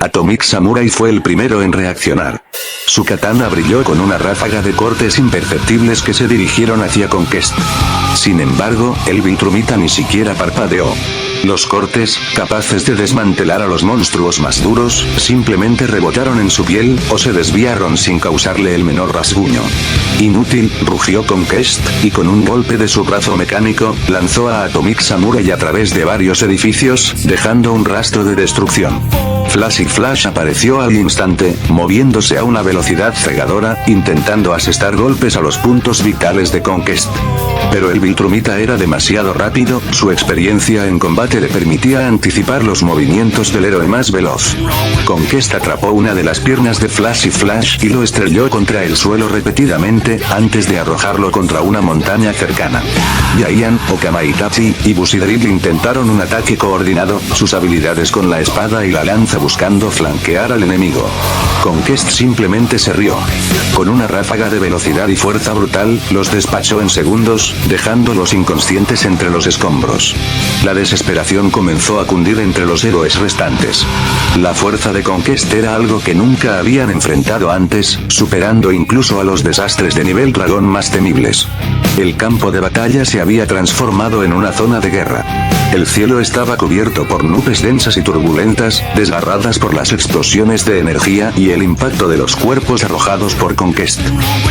Atomic Samurai fue el primero en reaccionar. Su katana brilló con una ráfaga de cortes imperceptibles que se dirigieron hacia Conquest. Sin embargo, el Viltrumita ni siquiera parpadeó. Los cortes, capaces de desmantelar a los monstruos más duros, simplemente rebotaron en su piel, o se desviaron sin causarle el menor rasguño. Inútil, rugió Conquest, y con un golpe de su brazo mecánico, lanzó a Atomic Samurai a través de varios edificios, dejando un rastro de destrucción. Flashy Flash apareció al instante, moviéndose a una velocidad cegadora, intentando asestar golpes a los puntos vitales de Conquest. Pero el Viltrumita era demasiado rápido, su experiencia en combate le permitía anticipar los movimientos del héroe más veloz. Conquest atrapó una de las piernas de Flashy Flash y lo estrelló contra el suelo repetidamente, antes de arrojarlo contra una montaña cercana. Giant, Okamaitachi y Bushidrill intentaron un ataque coordinado, sus habilidades con la espada y la lanza buscando flanquear al enemigo. Conquest simplemente se rió. Con una ráfaga de velocidad y fuerza brutal, los despachó en segundos, dejándolos inconscientes entre los escombros. La desesperación comenzó a cundir entre los héroes restantes. La fuerza de Conquest era algo que nunca habían enfrentado antes, superando incluso a los desastres de nivel dragón más temibles. El campo de batalla se había transformado en una zona de guerra. El cielo estaba cubierto por nubes densas y turbulentas, desgarradas por las explosiones de energía y el impacto de los cuerpos arrojados por Conquest.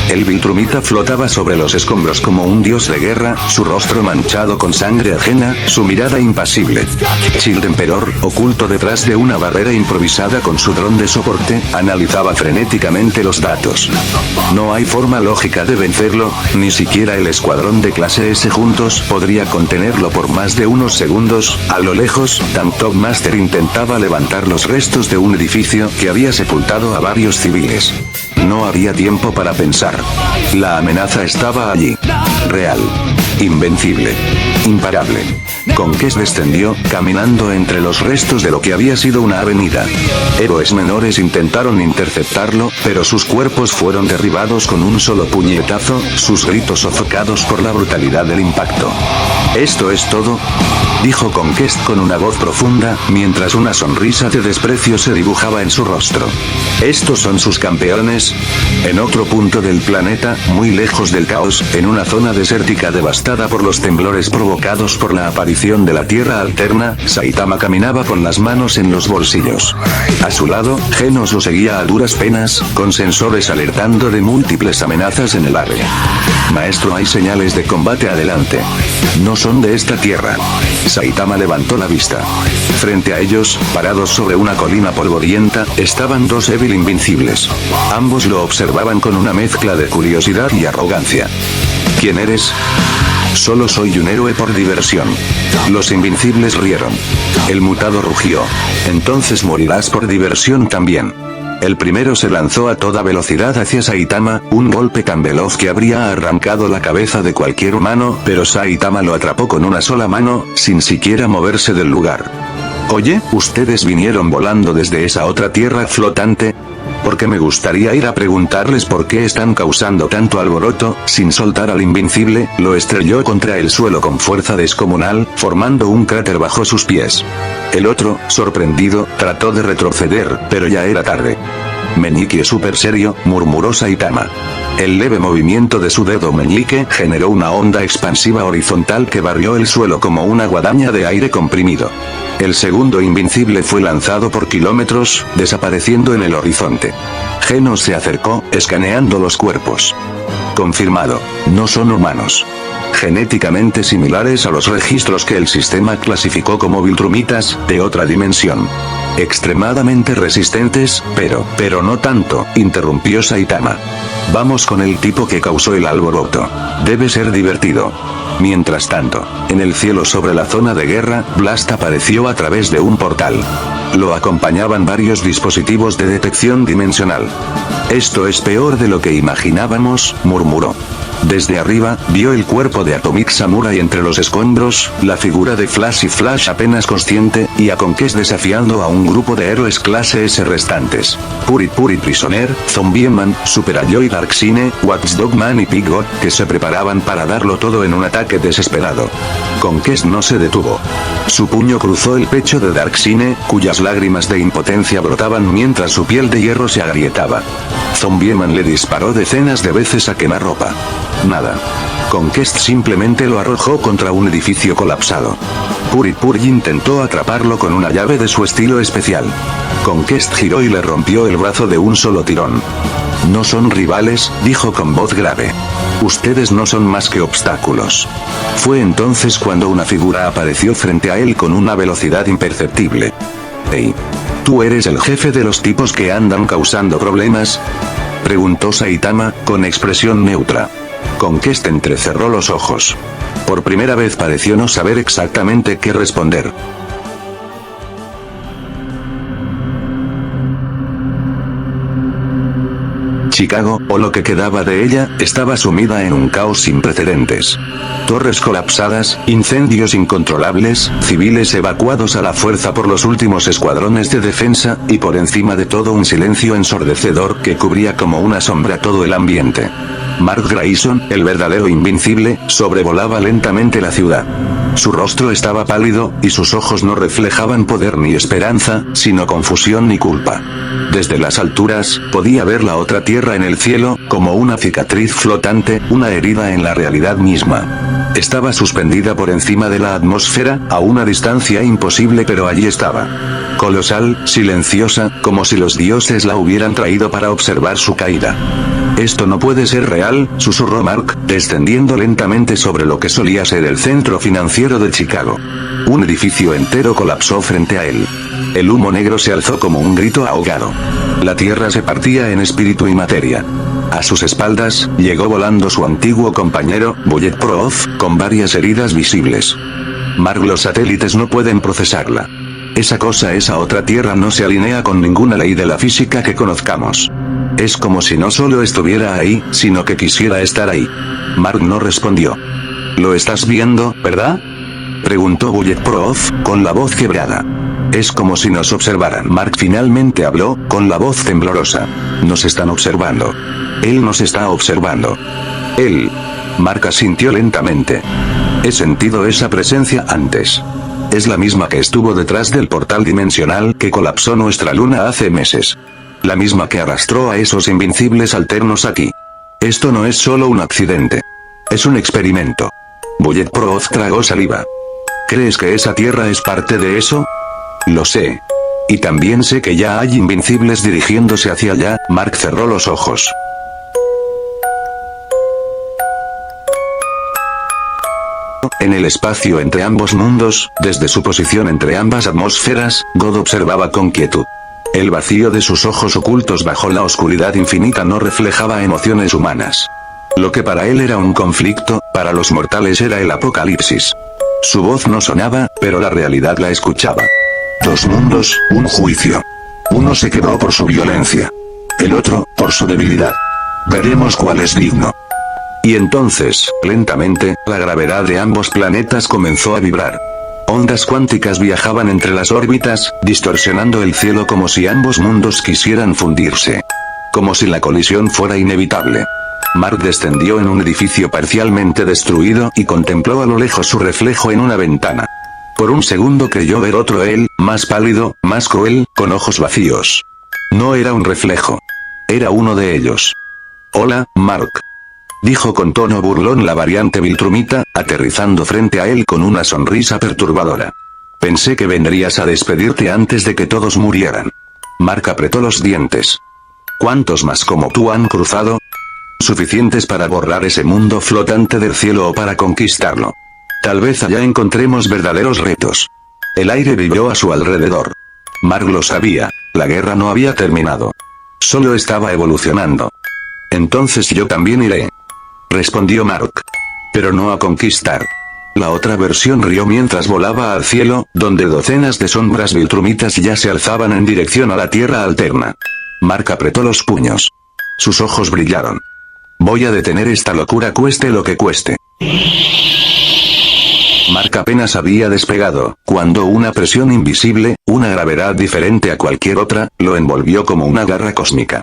El Viltrumita flotaba sobre los escombros como un dios de guerra, su rostro manchado con sangre ajena, su mirada impasible. Shield Emperor, oculto detrás de una barrera improvisada con su dron de soporte, analizaba frenéticamente los datos. No hay forma lógica de vencerlo, ni siquiera el escuadrón de clase S juntos podría contenerlo por más de unos segundos. A lo lejos, Tank Master intentaba levantar los restos de un edificio que había sepultado a varios civiles. No había tiempo para pensar. La amenaza estaba allí. Real. Invencible. Imparable. Conquest descendió, caminando entre los restos de lo que había sido una avenida. Héroes menores intentaron interceptarlo, pero sus cuerpos fueron derribados con un solo puñetazo, sus gritos sofocados por la brutalidad del impacto. ¿Esto es todo?, dijo Conquest con una voz profunda, mientras una sonrisa de desprecio se dibujaba en su rostro. ¿Estos son sus campeones? En otro punto del planeta, muy lejos del caos, en una zona desértica devastada por los temblores provocados por la aparición de la Tierra Alterna, Saitama caminaba con las manos en los bolsillos. A su lado, Genos lo seguía a duras penas, con sensores alertando de múltiples amenazas en el área. Maestro, hay señales de combate adelante. No son de esta tierra. Saitama levantó la vista. Frente a ellos, parados sobre una colina polvorienta, estaban dos Evil invincibles. Ambos lo observaban con una mezcla de curiosidad y arrogancia. ¿Quién eres? Solo soy un héroe por diversión. Los invencibles rieron. El mutado rugió. Entonces morirás por diversión también. El primero se lanzó a toda velocidad hacia Saitama, un golpe tan veloz que habría arrancado la cabeza de cualquier humano, pero Saitama lo atrapó con una sola mano, sin siquiera moverse del lugar. Oye, ¿ustedes vinieron volando desde esa otra tierra flotante? Porque me gustaría ir a preguntarles por qué están causando tanto alboroto. Sin soltar al invencible, lo estrelló contra el suelo con fuerza descomunal, formando un cráter bajo sus pies. El otro, sorprendido, trató de retroceder, pero ya era tarde. Meñique súper serio, murmuró Saitama. El leve movimiento de su dedo meñique generó una onda expansiva horizontal que barrió el suelo como una guadaña de aire comprimido. El segundo invencible fue lanzado por kilómetros, desapareciendo en el horizonte. Genos se acercó, escaneando los cuerpos. Confirmado, no son humanos. Genéticamente similares a los registros que el sistema clasificó como Viltrumitas, de otra dimensión. Extremadamente resistentes, pero no tanto, interrumpió Saitama. Vamos con el tipo que causó el alboroto. Debe ser divertido. Mientras tanto, en el cielo sobre la zona de guerra, Blast apareció a través de un portal. Lo acompañaban varios dispositivos de detección dimensional. Esto es peor de lo que imaginábamos, murmuró. Desde arriba, vio el cuerpo de Atomic Samurai entre los escombros, la figura de Flashy Flash apenas consciente, y a Conquest desafiando a un grupo de héroes clase S restantes. Puri Prisoner, Zombieman, Super Alloy Darkseid, Watchdog Man y Piggot, que se preparaban para darlo todo en un ataque desesperado. Conquest no se detuvo. Su puño cruzó el pecho de Darkseid, cuyas lágrimas de impotencia brotaban mientras su piel de hierro se agrietaba. Zombieman le disparó decenas de veces a quemarropa. Nada. Conquest simplemente lo arrojó contra un edificio colapsado. Puri intentó atraparlo con una llave de su estilo especial. Conquest giró y le rompió el brazo de un solo tirón. No son rivales, dijo con voz grave. Ustedes no son más que obstáculos. Fue entonces cuando una figura apareció frente a él con una velocidad imperceptible. «Hey. ¿Tú eres el jefe de los tipos que andan causando problemas?», preguntó Saitama, con expresión neutra. Conquest entrecerró los ojos. Por primera vez pareció no saber exactamente qué responder. Chicago, o lo que quedaba de ella, estaba sumida en un caos sin precedentes. Torres colapsadas, incendios incontrolables, civiles evacuados a la fuerza por los últimos escuadrones de defensa, y por encima de todo un silencio ensordecedor que cubría como una sombra todo el ambiente. Mark Grayson, el verdadero invencible, sobrevolaba lentamente la ciudad. Su rostro estaba pálido, y sus ojos no reflejaban poder ni esperanza, sino confusión y culpa. Desde las alturas, podía ver la otra tierra en el cielo, como una cicatriz flotante, una herida en la realidad misma. Estaba suspendida por encima de la atmósfera, a una distancia imposible, pero allí estaba. Colosal, silenciosa, como si los dioses la hubieran traído para observar su caída. «Esto no puede ser real», susurró Mark, descendiendo lentamente sobre lo que solía ser el centro financiero de Chicago. Un edificio entero colapsó frente a él. El humo negro se alzó como un grito ahogado. La tierra se partía en espíritu y materia. A sus espaldas, llegó volando su antiguo compañero, Bulletproof, con varias heridas visibles. «Mark, los satélites no pueden procesarla. Esa otra tierra no se alinea con ninguna ley de la física que conozcamos. Es como si no solo estuviera ahí, sino que quisiera estar ahí». Mark no respondió. «Lo estás viendo, ¿verdad?», preguntó Bulletproof, con la voz quebrada. «Es como si nos observaran». Mark finalmente habló, con la voz temblorosa. «Nos están observando. Él nos está observando». «Él». Mark asintió lentamente. «He sentido esa presencia antes. Es la misma que estuvo detrás del portal dimensional que colapsó nuestra luna hace meses. La misma que arrastró a esos invencibles alternos aquí. Esto no es solo un accidente. Es un experimento». Bulletproof tragó saliva. «¿Crees que esa tierra es parte de eso?». «Lo sé. Y también sé que ya hay invencibles dirigiéndose hacia allá». Mark cerró los ojos. En el espacio entre ambos mundos, desde su posición entre ambas atmósferas, God observaba con quietud. El vacío de sus ojos ocultos bajo la oscuridad infinita no reflejaba emociones humanas. Lo que para él era un conflicto, para los mortales era el apocalipsis. Su voz no sonaba, pero la realidad la escuchaba. Dos mundos, un juicio. Uno se quebró por su violencia. El otro, por su debilidad. Veremos cuál es digno. Y entonces, lentamente, la gravedad de ambos planetas comenzó a vibrar. Ondas cuánticas viajaban entre las órbitas, distorsionando el cielo como si ambos mundos quisieran fundirse. Como si la colisión fuera inevitable. Mark descendió en un edificio parcialmente destruido y contempló a lo lejos su reflejo en una ventana. Por un segundo creyó ver otro él, más pálido, más cruel, con ojos vacíos. No era un reflejo. Era uno de ellos. «Hola, Mark», dijo con tono burlón la variante Viltrumita, aterrizando frente a él con una sonrisa perturbadora. «Pensé que vendrías a despedirte antes de que todos murieran». Mark apretó los dientes. «¿Cuántos más como tú han cruzado? Suficientes para borrar ese mundo flotante del cielo o para conquistarlo. Tal vez allá encontremos verdaderos retos». El aire vibró a su alrededor. Mark lo sabía, la guerra no había terminado. Solo estaba evolucionando. «Entonces yo también iré», respondió Mark. «Pero no a conquistar». La otra versión rió mientras volaba al cielo, donde docenas de sombras viltrumitas ya se alzaban en dirección a la tierra alterna. Mark apretó los puños. Sus ojos brillaron. «Voy a detener esta locura cueste lo que cueste». Mark apenas había despegado, cuando una presión invisible, una gravedad diferente a cualquier otra, lo envolvió como una garra cósmica.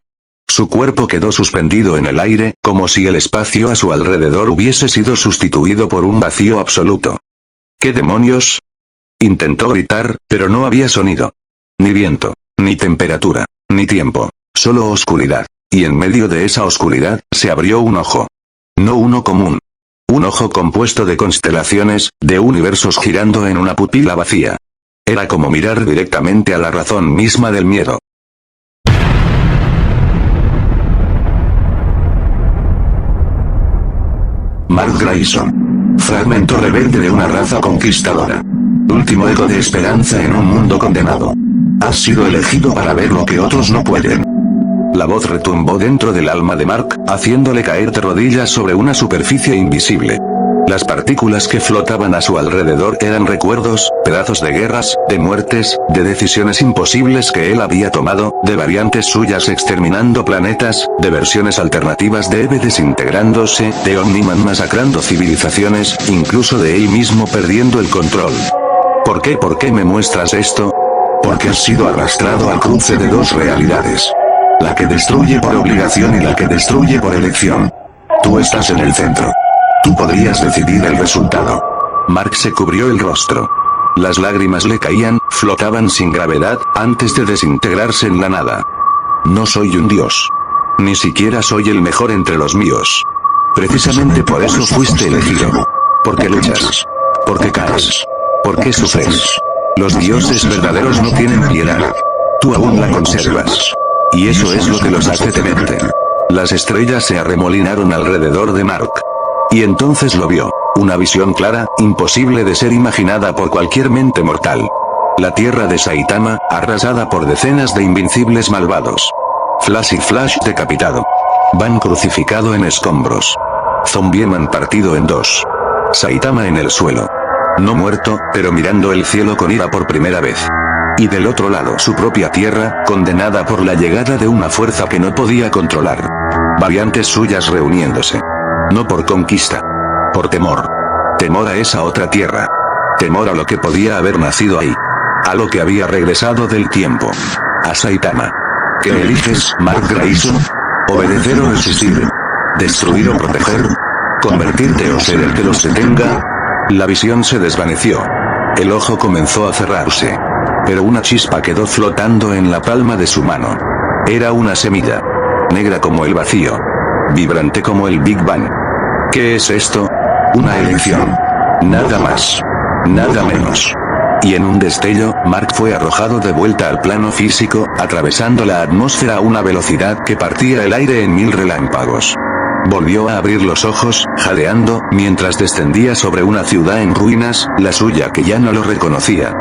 Su cuerpo quedó suspendido en el aire, como si el espacio a su alrededor hubiese sido sustituido por un vacío absoluto. ¿Qué demonios? Intentó gritar, pero no había sonido. Ni viento, ni temperatura, ni tiempo. Solo oscuridad. Y en medio de esa oscuridad, se abrió un ojo. No uno común. Un ojo compuesto de constelaciones, de universos girando en una pupila vacía. Era como mirar directamente a la razón misma del miedo. Mark Grayson. Fragmento rebelde de una raza conquistadora. Último eco de esperanza en un mundo condenado. Has sido elegido para ver lo que otros no pueden. La voz retumbó dentro del alma de Mark, haciéndole caer de rodillas sobre una superficie invisible. Las partículas que flotaban a su alrededor eran recuerdos, pedazos de guerras, de muertes, de decisiones imposibles que él había tomado, de variantes suyas exterminando planetas, de versiones alternativas de Eve desintegrándose, de Omniman masacrando civilizaciones, incluso de él mismo perdiendo el control. ¿Por qué me muestras esto? Porque has sido arrastrado al cruce de dos realidades. La que destruye por obligación y la que destruye por elección. Tú estás en el centro. Tú podrías decidir el resultado. Mark se cubrió el rostro. Las lágrimas le caían, flotaban sin gravedad, antes de desintegrarse en la nada. No soy un dios. Ni siquiera soy el mejor entre los míos. Precisamente por eso fuiste elegido. Porque luchas. Porque caes. Porque sufres. Los dioses verdaderos no tienen piedad. Tú aún la conservas. Y eso es lo que los hace temente. Las estrellas se arremolinaron alrededor de Mark. Y entonces lo vio. Una visión clara, imposible de ser imaginada por cualquier mente mortal. La tierra de Saitama, arrasada por decenas de invencibles malvados. Flash y Flash decapitado. Van crucificado en escombros. Zombieman partido en dos. Saitama en el suelo. No muerto, pero mirando el cielo con ira por primera vez. Y del otro lado su propia tierra, condenada por la llegada de una fuerza que no podía controlar. Variantes suyas reuniéndose. No por conquista. Por temor. Temor a esa otra tierra. Temor a lo que podía haber nacido ahí. A lo que había regresado del tiempo. A Saitama. ¿Qué eliges, Mark Grayson? ¿Obedecer o resistir? ¿Destruir o proteger? ¿Convertirte o ser el que los detenga? La visión se desvaneció. El ojo comenzó a cerrarse. Pero una chispa quedó flotando en la palma de su mano. Era una semilla. Negra como el vacío. Vibrante como el Big Bang. ¿Qué es esto? Una elección. Nada más. Nada menos. Y en un destello, Mark fue arrojado de vuelta al plano físico, atravesando la atmósfera a una velocidad que partía el aire en 1000 relámpagos. Volvió a abrir los ojos, jadeando, mientras descendía sobre una ciudad en ruinas, la suya que ya no lo reconocía.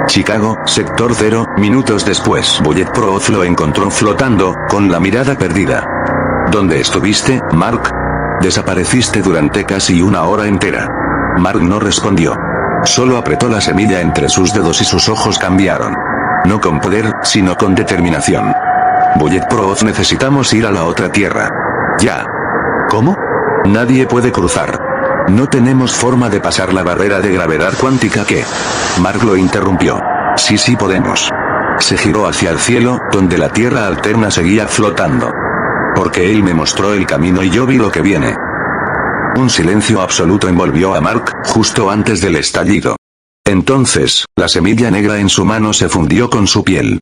Chicago, sector 0, minutos después. Bullet Proof lo encontró flotando, con la mirada perdida. ¿Dónde estuviste, Mark? Desapareciste durante casi una hora entera. Mark no respondió. Solo apretó la semilla entre sus dedos y sus ojos cambiaron. No con poder, sino con determinación. Bullet Proof, necesitamos ir a la otra tierra. Ya. ¿Cómo? Nadie puede cruzar. No tenemos forma de pasar la barrera de gravedad cuántica que... Mark lo interrumpió. Sí podemos. Se giró hacia el cielo, donde la tierra alterna seguía flotando. Porque él me mostró el camino y yo vi lo que viene. Un silencio absoluto envolvió a Mark, justo antes del estallido. Entonces, la semilla negra en su mano se fundió con su piel.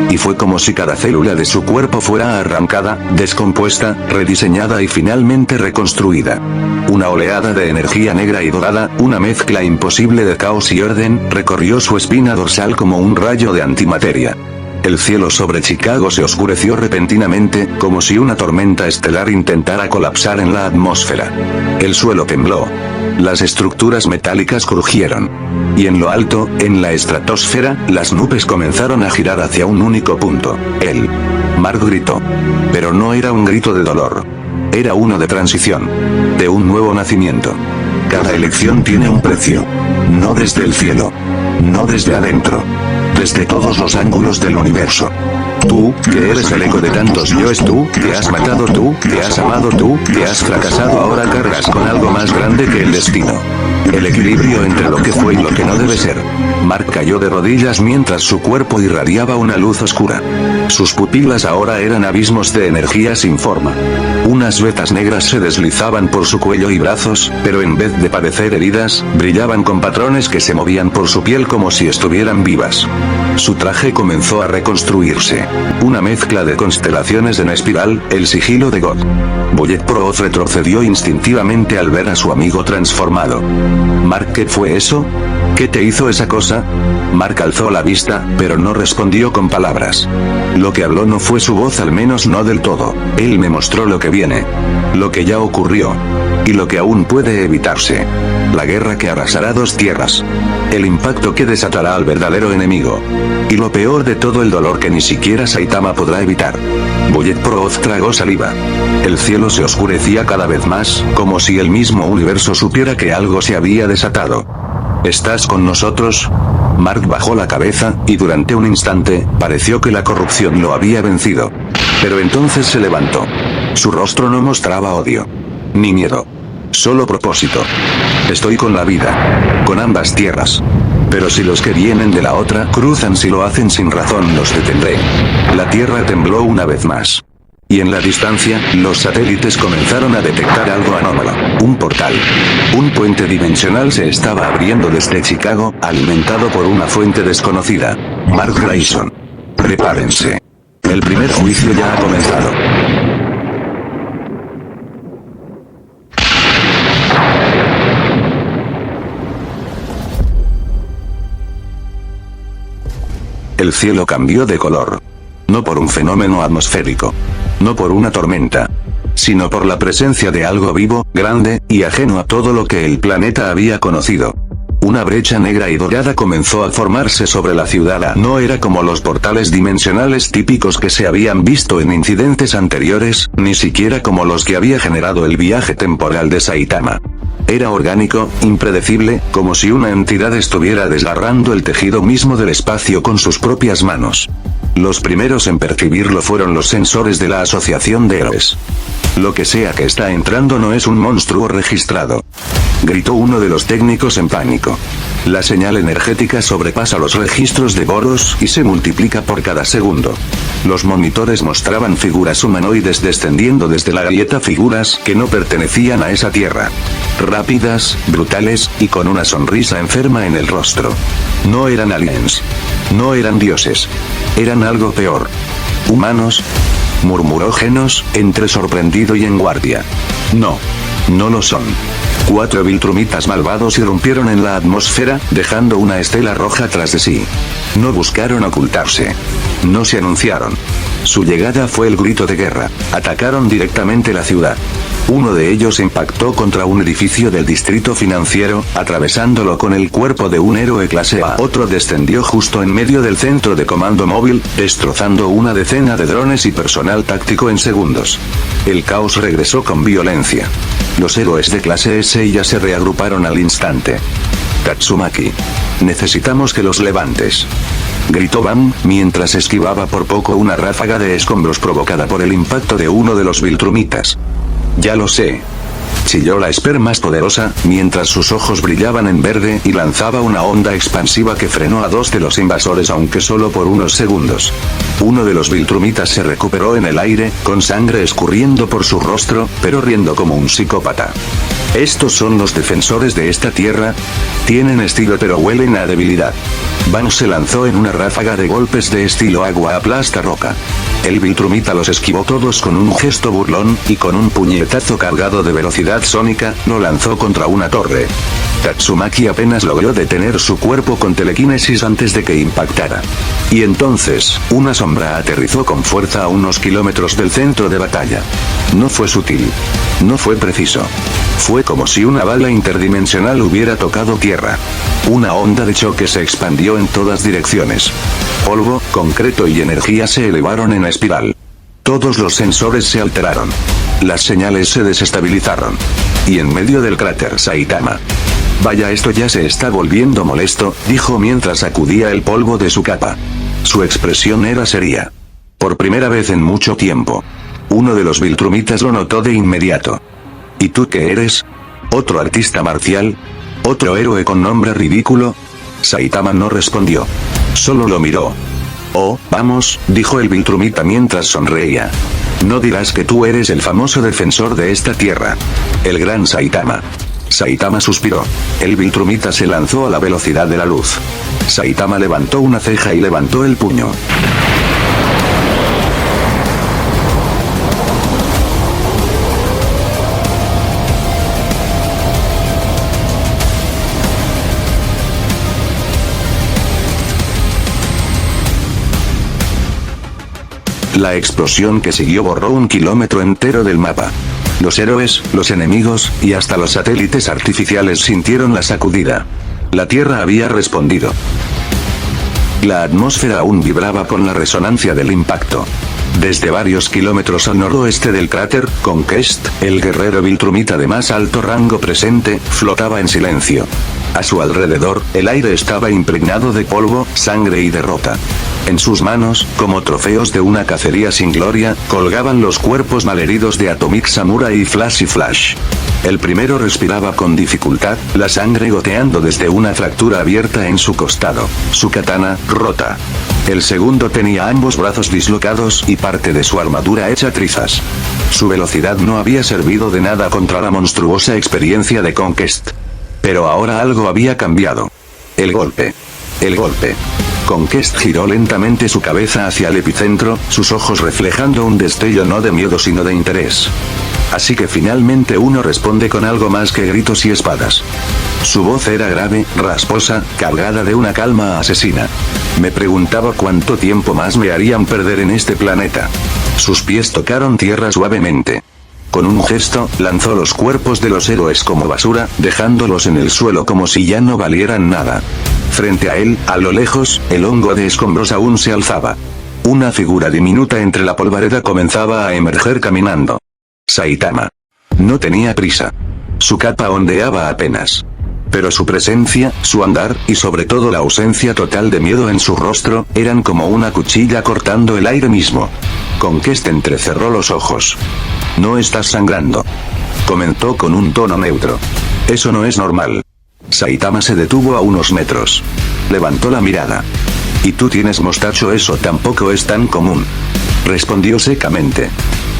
Y fue como si cada célula de su cuerpo fuera arrancada, descompuesta, rediseñada y finalmente reconstruida. Una oleada de energía negra y dorada, una mezcla imposible de caos y orden, recorrió su espina dorsal como un rayo de antimateria. El cielo sobre Chicago se oscureció repentinamente, como si una tormenta estelar intentara colapsar en la atmósfera. El suelo tembló. Las estructuras metálicas crujieron. Y en lo alto, en la estratosfera, las nubes comenzaron a girar hacia un único punto. Él. Mark gritó. Pero no era un grito de dolor. Era uno de transición. De un nuevo nacimiento. Cada elección tiene un precio. No desde el cielo. No desde adentro. Desde todos los ángulos del universo. Tú, que eres el eco de tantos yoes, tú, que has matado tú, que has amado tú, que has fracasado, ahora cargas con algo más grande que el destino. El equilibrio entre lo que fue y lo que no debe ser. Mark cayó de rodillas mientras su cuerpo irradiaba una luz oscura. Sus pupilas ahora eran abismos de energía sin forma. Unas vetas negras se deslizaban por su cuello y brazos, pero en vez de parecer heridas, brillaban con patrones que se movían por su piel como si estuvieran vivas. Su traje comenzó a reconstruirse. Una mezcla de constelaciones en espiral, el sigilo de God. Bullet Proth retrocedió instintivamente al ver a su amigo transformado. Mark, ¿qué fue eso? ¿Qué te hizo esa cosa? Mark alzó la vista, pero no respondió con palabras. Lo que habló no fue su voz, al menos no del todo. Él me mostró lo que viene. Lo que ya ocurrió. Y lo que aún puede evitarse. La guerra que arrasará dos tierras. El impacto que desatará al verdadero enemigo. Y lo peor de todo, el dolor que ni siquiera Saitama podrá evitar. Bullet Proth tragó saliva. El cielo se oscurecía cada vez más, como si el mismo universo supiera que algo se había desatado. ¿Estás con nosotros? Mark bajó la cabeza, y durante un instante, pareció que la corrupción lo había vencido. Pero entonces se levantó. Su rostro no mostraba odio. Ni miedo. Solo propósito. Estoy con la vida. Con ambas tierras. Pero si los que vienen de la otra cruzan, si lo hacen sin razón, los detendré. La tierra tembló una vez más. Y en la distancia, los satélites comenzaron a detectar algo anómalo. Un portal. Un puente dimensional se estaba abriendo desde Chicago, alimentado por una fuente desconocida. Mark Grayson. Prepárense. El primer juicio ya ha comenzado. El cielo cambió de color. No por un fenómeno atmosférico. No por una tormenta. Sino por la presencia de algo vivo, grande, y ajeno a todo lo que el planeta había conocido. Una brecha negra y dorada comenzó a formarse sobre la ciudad. No era como los portales dimensionales típicos que se habían visto en incidentes anteriores, ni siquiera como los que había generado el viaje temporal de Saitama. Era orgánico, impredecible, como si una entidad estuviera desgarrando el tejido mismo del espacio con sus propias manos. Los primeros en percibirlo fueron los sensores de la Asociación de Héroes. Lo que sea que está entrando no es un monstruo registrado. Gritó uno de los técnicos en pánico. La señal energética sobrepasa los registros de Boros y se multiplica por cada segundo. Los monitores mostraban figuras humanoides descendiendo desde la grieta, figuras que no pertenecían a esa tierra. Rápidas, brutales, y con una sonrisa enferma en el rostro. No eran aliens. No eran dioses. Eran algo peor. ¿Humanos? Murmuró Genos, entre sorprendido y en guardia. No. No lo son. 4 viltrumitas malvados irrumpieron en la atmósfera, dejando una estela roja tras de sí. No buscaron ocultarse. No se anunciaron. Su llegada fue el grito de guerra. Atacaron directamente la ciudad. Uno de ellos impactó contra un edificio del distrito financiero, atravesándolo con el cuerpo de un héroe clase A. Otro descendió justo en medio del centro de comando móvil, destrozando una decena de drones y personal táctico en segundos. El caos regresó con violencia. Los héroes de clase S ya se reagruparon al instante. Tatsumaki. Necesitamos que los levantes. Gritó Bam, mientras esquivaba por poco una ráfaga de escombros provocada por el impacto de uno de los viltrumitas. Ya lo sé. Chilló la Esper más poderosa, mientras sus ojos brillaban en verde y lanzaba una onda expansiva que frenó a 2 de los invasores, aunque solo por unos segundos. Uno de los viltrumitas se recuperó en el aire, con sangre escurriendo por su rostro, pero riendo como un psicópata. ¿Estos son los defensores de esta tierra? Tienen estilo pero huelen a debilidad. Van se lanzó en una ráfaga de golpes de estilo agua aplasta roca. El viltrumita los esquivó todos con un gesto burlón, y con un puñetazo cargado de velocidad sónica, lo lanzó contra una torre. Tatsumaki apenas logró detener su cuerpo con telequinesis antes de que impactara. Y entonces, una sombra aterrizó con fuerza a unos kilómetros del centro de batalla. No fue sutil. No fue preciso. Fue como si una bala interdimensional hubiera tocado tierra. Una onda de choque se expandió en todas direcciones. Polvo, concreto y energía se elevaron en espiral. Todos los sensores se alteraron. Las señales se desestabilizaron. Y en medio del cráter Saitama. Vaya, esto ya se está volviendo molesto, dijo mientras sacudía el polvo de su capa. Su expresión era seria. Por primera vez en mucho tiempo. Uno de los Viltrumitas lo notó de inmediato. ¿Y tú qué eres? ¿Otro artista marcial? ¿Otro héroe con nombre ridículo? Saitama no respondió. Solo lo miró. Oh, vamos, dijo el Viltrumita mientras sonreía. No dirás que tú eres el famoso defensor de esta tierra. El gran Saitama. Saitama suspiró. El Viltrumita se lanzó a la velocidad de la luz. Saitama levantó una ceja y levantó el puño. La explosión que siguió borró 1 kilómetro entero del mapa. Los héroes, los enemigos, y hasta los satélites artificiales sintieron la sacudida. La Tierra había respondido. La atmósfera aún vibraba con la resonancia del impacto. Desde varios kilómetros al noroeste del cráter, Conquest, el guerrero Viltrumita de más alto rango presente, flotaba en silencio. A su alrededor, el aire estaba impregnado de polvo, sangre y derrota. En sus manos, como trofeos de una cacería sin gloria, colgaban los cuerpos malheridos de Atomic Samurai y Flash. El primero respiraba con dificultad, la sangre goteando desde una fractura abierta en su costado, su katana, rota. El segundo tenía ambos brazos dislocados y parte de su armadura hecha trizas. Su velocidad no había servido de nada contra la monstruosa experiencia de Conquest. Pero ahora algo había cambiado. El golpe. El golpe. Conquest giró lentamente su cabeza hacia el epicentro, sus ojos reflejando un destello no de miedo sino de interés. Así que finalmente uno responde con algo más que gritos y espadas. Su voz era grave, rasposa, cargada de una calma asesina. Me preguntaba cuánto tiempo más me harían perder en este planeta. Sus pies tocaron tierra suavemente. Con un gesto, lanzó los cuerpos de los héroes como basura, dejándolos en el suelo como si ya no valieran nada. Frente a él, a lo lejos, el hongo de escombros aún se alzaba. Una figura diminuta entre la polvareda comenzaba a emerger caminando. Saitama. No tenía prisa. Su capa ondeaba apenas. Pero su presencia, su andar, y sobre todo la ausencia total de miedo en su rostro, eran como una cuchilla cortando el aire mismo. Conquest entrecerró los ojos. No estás sangrando. Comentó con un tono neutro. Eso no es normal. Saitama se detuvo a unos metros. Levantó la mirada. Y tú tienes mostacho, eso tampoco es tan común. Respondió secamente.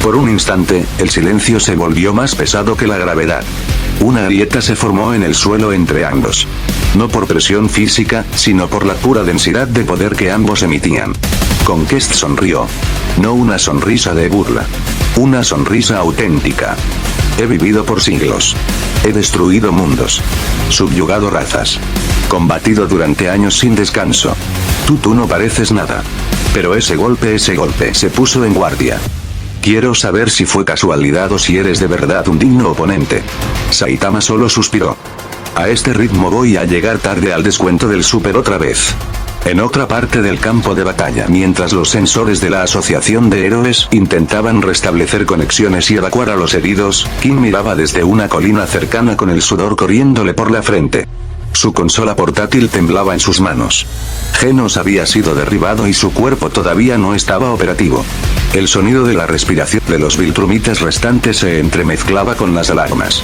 Por un instante, el silencio se volvió más pesado que la gravedad. Una grieta se formó en el suelo entre ambos. No por presión física, sino por la pura densidad de poder que ambos emitían. Conquest sonrió. No una sonrisa de burla. Una sonrisa auténtica. He vivido por siglos. He destruido mundos. Subyugado razas. Combatido durante años sin descanso. Tú no pareces nada. Pero ese golpe se puso en guardia. Quiero saber si fue casualidad o si eres de verdad un digno oponente. Saitama solo suspiró. A este ritmo voy a llegar tarde al descuento del super otra vez. En otra parte del campo de batalla, mientras los sensores de la Asociación de Héroes intentaban restablecer conexiones y evacuar a los heridos, Kim miraba desde una colina cercana con el sudor corriéndole por la frente. Su consola portátil temblaba en sus manos. Genos había sido derribado y su cuerpo todavía no estaba operativo. El sonido de la respiración de los Viltrumitas restantes se entremezclaba con las alarmas.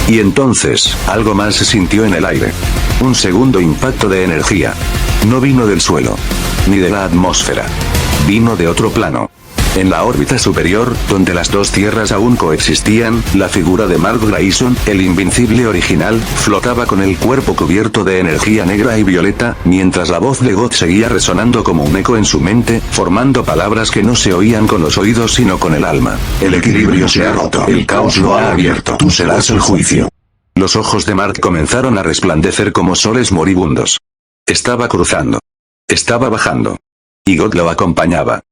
Y entonces, algo más se sintió en el aire. Un segundo impacto de energía. No vino del suelo. Ni de la atmósfera. Vino de otro plano. En la órbita superior, donde las dos tierras aún coexistían, la figura de Mark Grayson, el invencible original, flotaba con el cuerpo cubierto de energía negra y violeta, mientras la voz de God seguía resonando como un eco en su mente, formando palabras que no se oían con los oídos sino con el alma. El equilibrio se ha roto, el caos lo ha abierto, tú serás el juicio. Los ojos de Mark comenzaron a resplandecer como soles moribundos. Estaba cruzando. Estaba bajando. Y God lo acompañaba.